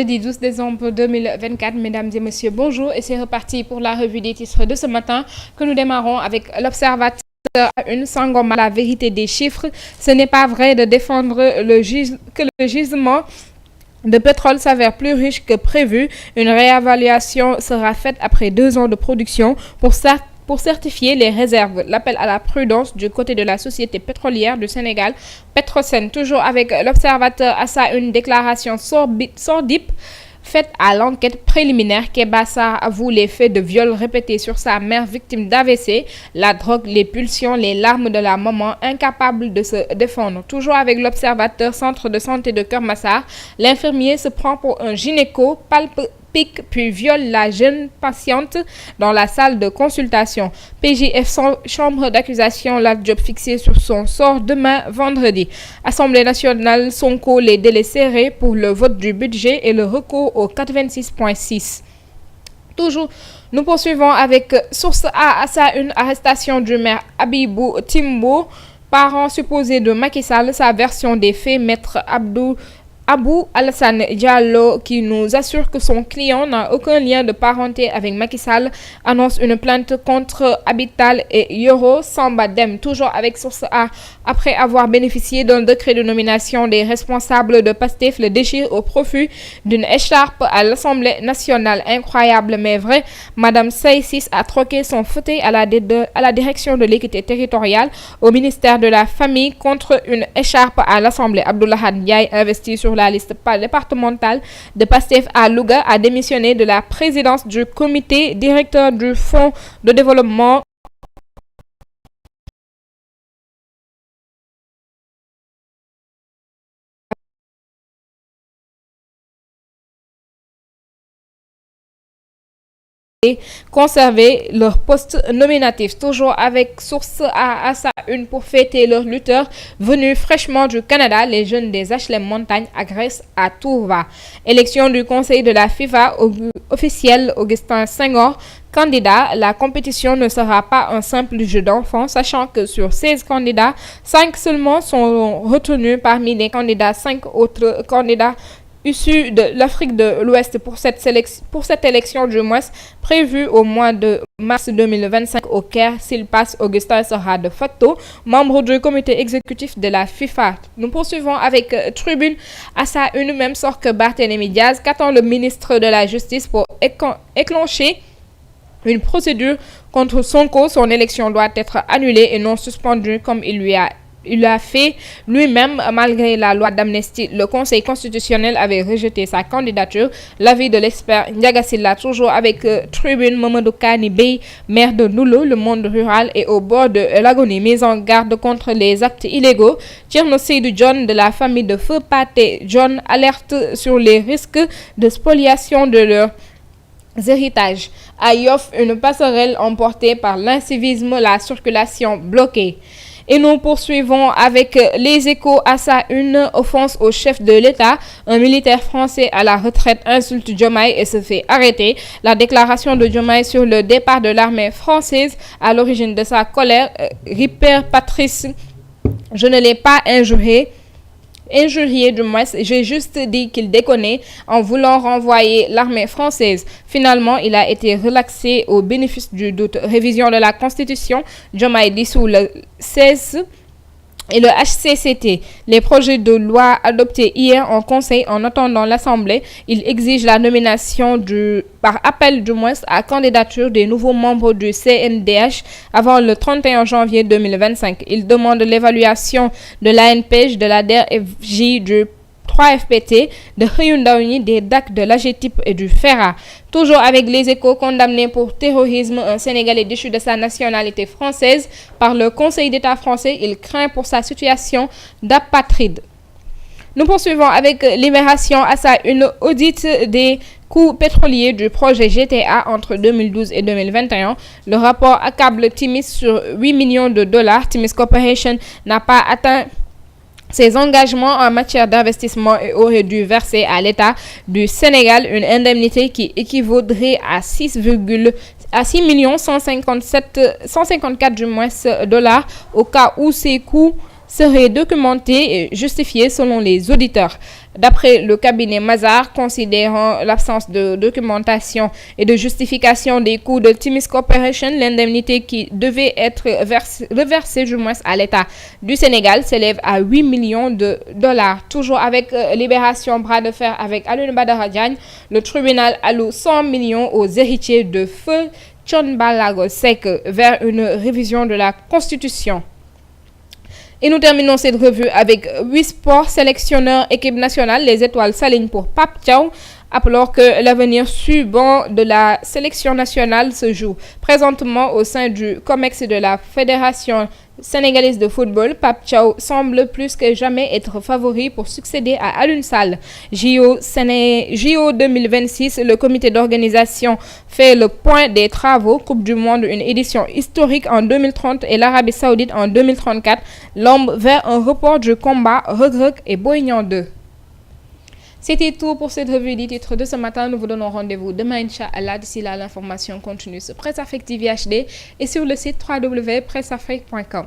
jeudi 12 décembre 2024. Mesdames et messieurs, bonjour et c'est reparti pour la revue des titres de ce matin que nous démarrons avec l'Observateur à une Sangoma, la vérité des chiffres. Ce n'est pas vrai de défendre que le gisement de pétrole s'avère plus riche que prévu. Une réévaluation sera faite après 2 ans de production pour certifier les réserves. L'appel à la prudence du côté de la société pétrolière du Sénégal, Petrosen. Toujours avec l'Observateur à sa une déclaration sordide faite à l'enquête préliminaire. Kebassa avoue les faits de viol répétés sur sa mère victime d'AVC. La drogue, les pulsions, les larmes de la maman incapable de se défendre. Toujours avec l'Observateur, centre de santé de Keur Massar, l'infirmier se prend pour un gynéco, palpe, pique puis viole la jeune patiente dans la salle de consultation. PJF chambre d'accusation, la job fixée sur son sort demain vendredi. Assemblée nationale, Sonko, les délais serrés pour le vote du budget et le recours au 426.6. Toujours, nous poursuivons avec Source A à sa une arrestation du maire Abibou Timbo, parent supposé de Macky Sall. Sa version des faits, maître Abou Alassane Diallo, qui nous assure que son client n'a aucun lien de parenté avec Macky Sall, annonce une plainte contre Abital et Yoro Samba Dem. Toujours avec Source A, après avoir bénéficié d'un décret de nomination des responsables de Pastef, le déchire au profit d'une écharpe à l'Assemblée nationale. Incroyable mais vrai, Madame Saïsis a troqué son fauteuil à la direction de l'équité territoriale au ministère de la Famille contre une écharpe à l'Assemblée. Abdoulaye Ndiaye, investi sur la liste départementale de Pastef à Louga, a démissionné de la présidence du comité directeur du Fonds de développement conserver leur poste nominatif. Toujours avec Source A à sa une pour fêter leurs lutteurs venus fraîchement du Canada, les jeunes des HLM Montagne agressent à Tourva. Élection du conseil de la FIFA officiel, Augustin Senghor candidat. La compétition ne sera pas un simple jeu d'enfants, sachant que sur 16 candidats, 5 seulement sont retenus. Parmi les candidats, 5 autres candidats issus de l'Afrique de l'Ouest pour cette élection du mois prévue au mois de mars 2025 au Caire. S'il passe, Augustin sera de facto membre du comité exécutif de la FIFA. Nous poursuivons avec Tribune à sa une, même sort que Barthélémy Diaz. Qu'attend le ministre de la Justice pour éclencher une procédure contre Sonko? Son élection doit être annulée et non suspendue comme il l'a fait lui-même malgré la loi d'amnistie. Le Conseil constitutionnel avait rejeté sa candidature. L'avis de l'expert Ndiaga Sylla. Toujours avec Tribune, Mamadou Kani Bey, maire de Noulo, le monde rural est au bord de l'agonie. Mise en garde contre les actes illégaux. Thierno Seydou John de la famille de Feu Pathé John alerte sur les risques de spoliation de leurs héritages. À Yoff, une passerelle emportée par l'incivisme, la circulation bloquée. Et nous poursuivons avec les Échos à sa une, offense au chef de l'État. Un militaire français à la retraite insulte Diomaye et se fait arrêter. La déclaration de Diomaye sur le départ de l'armée française à l'origine de sa colère. Ripper Patrice, je ne l'ai pas injurié du moins, j'ai juste dit qu'il déconnait en voulant renvoyer l'armée française. Finalement, il a été relaxé au bénéfice du doute. Révision de la Constitution, Diomaye dissout le 16 et le HCCT. Les projets de loi adoptés hier en Conseil en attendant l'Assemblée, il exige la nomination par appel du moins à candidature des nouveaux membres du CNDH avant le 31 janvier 2025. Il demande l'évaluation de l'ANPEJ, de la DERFJ, du 3FPT, de Hyundai, des DAC, de l'AGETIP et du FERA. Toujours avec les Échos, condamné pour terrorisme, un Sénégalais déchu de sa nationalité française par le Conseil d'État français. Il craint pour sa situation d'apatride. Nous poursuivons avec Libération à sa une, audit des coûts pétroliers du projet GTA entre 2012 et 2021. Le rapport accable Timis sur 8 millions de dollars. Timis Corporation n'a pas atteint ses engagements en matière d'investissement et aurait dû verser à l'État du Sénégal une indemnité qui équivaudrait à 6 154 du moins dollars au cas où ces coûts serait documenté et justifié selon les auditeurs. D'après le cabinet Mazars, considérant l'absence de documentation et de justification des coûts de Timis Corporation, l'indemnité qui devait être reversée du moins à l'État du Sénégal s'élève à 8 millions de dollars. Toujours avec Libération bras de fer avec Alioune Badara Diagne, le tribunal alloue 100 millions aux héritiers de feu Thione Ballago Seck vers une révision de la Constitution. Et nous terminons cette revue avec 8 sports sélectionneurs équipe nationale. Les étoiles s'alignent pour Pape Thiaw, alors que l'avenir suivant de la sélection nationale se joue présentement au sein du COMEX de la Fédération sénégalaise de football. Pape Thiaw semble plus que jamais être favori pour succéder à Alioune Sall. JO 2026, le comité d'organisation fait le point des travaux. Coupe du monde, une édition historique en 2030 et l'Arabie Saoudite en 2034. L'ombre vers un report du combat Reug Reug et Boy Niang 2. C'était tout pour cette revue des titres de ce matin. Nous vous donnons rendez-vous demain, Inch'Allah. D'ici là, l'information continue sur Presse Afrique TV HD et sur le site www.presseafrique.com.